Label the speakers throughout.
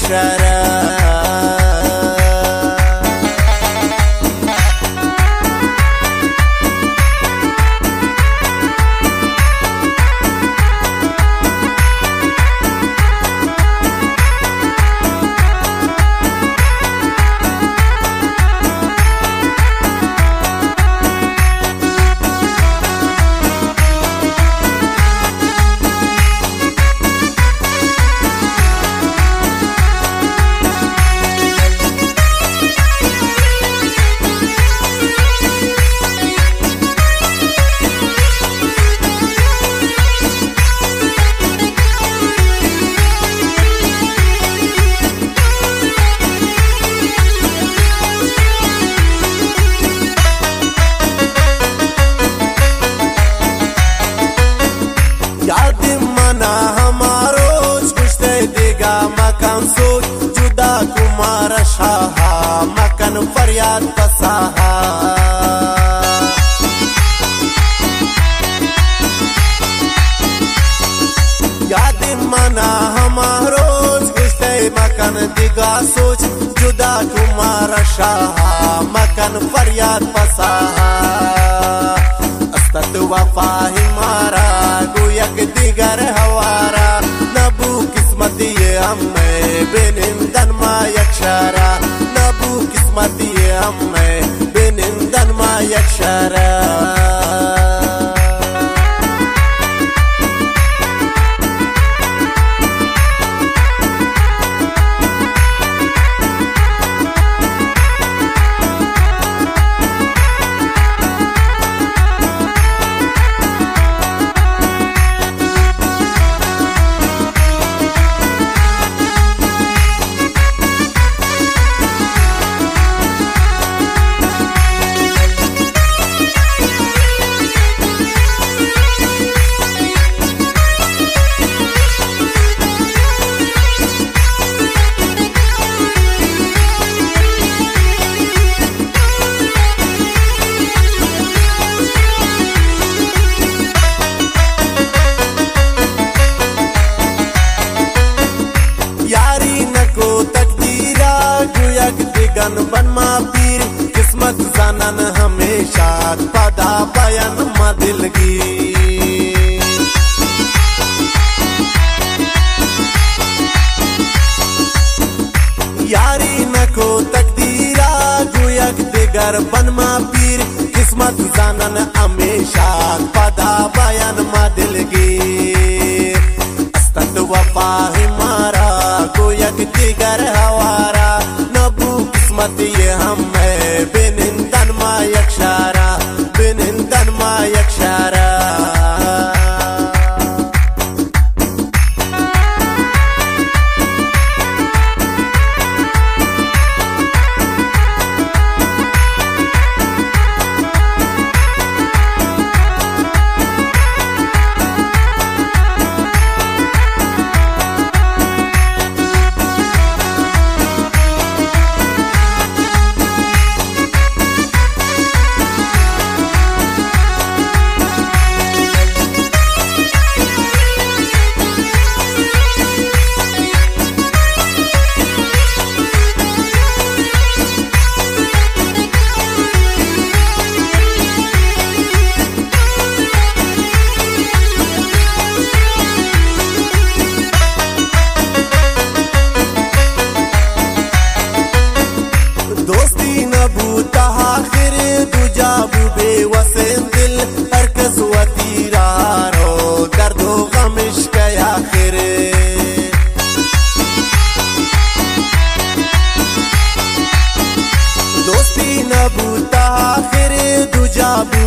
Speaker 1: यक्षरा याद मना हमारो कुश्ते देगा मकान सोच जुदा कुमार शाहा मकन फरियाद पसाहा याद मना हमारो कुश्ते मकन देगा सोच जुदा कुमार शाहा मकन फरियाद पसाहा अस्तात वफा हमारा गोयक दिगर हवारा नबू किस्मत ये हमें बेनिंदन मा यक्षरा नबू किस्मत ये हमें बेनिंदन मा यक्षरा बन मा पीर किस्मत जानन हमेशा पदा बयान मा दिलगी यारी नको तकदीरा गुयक दिगर बन मा पीर किस्मत जानन हमेशा पदा बयान मा दिलगी अस्तात वफा हमारा गुयक दिगर हवारा किस्मत ये हमें बेनिंदन मा यक्षरा बेनिंदन मा यक्षरा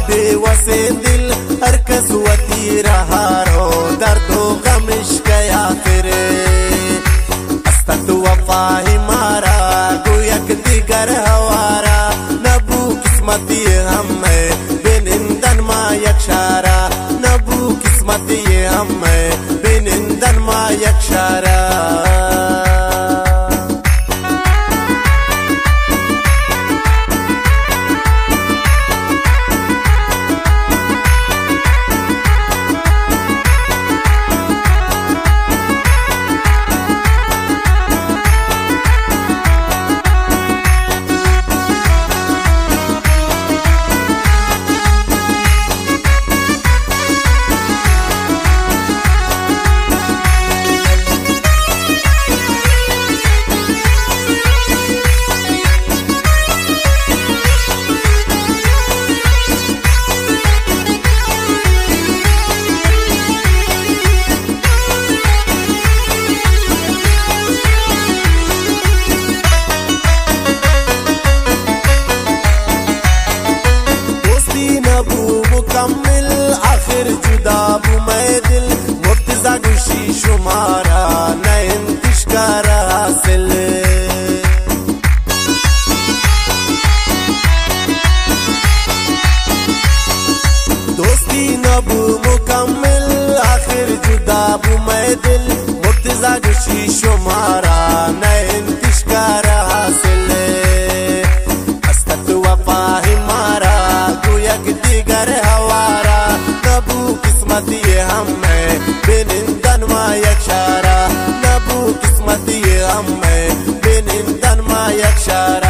Speaker 1: बेवसे दिल हर कसवती रहा रो दर्दो गमिश गया फिरे अस्तात वफा हमारा गोयक दिगर हवारा नबू किस्मत ये हमें बेनिंदन मा यक्षरा नबू किस्मत ये हमें बेनिंदन मा यक्षरा दिल मुर्तजा गुशी शुमारा नए इंतश्कार हासिल हस्तक वफा ही मारा गुयक दिगर हवारा नबू किस्मत ये हमें बिनिंदन मा यक्षारा नबू किस्मत ये हमें बिनिंदन मा यक्षारा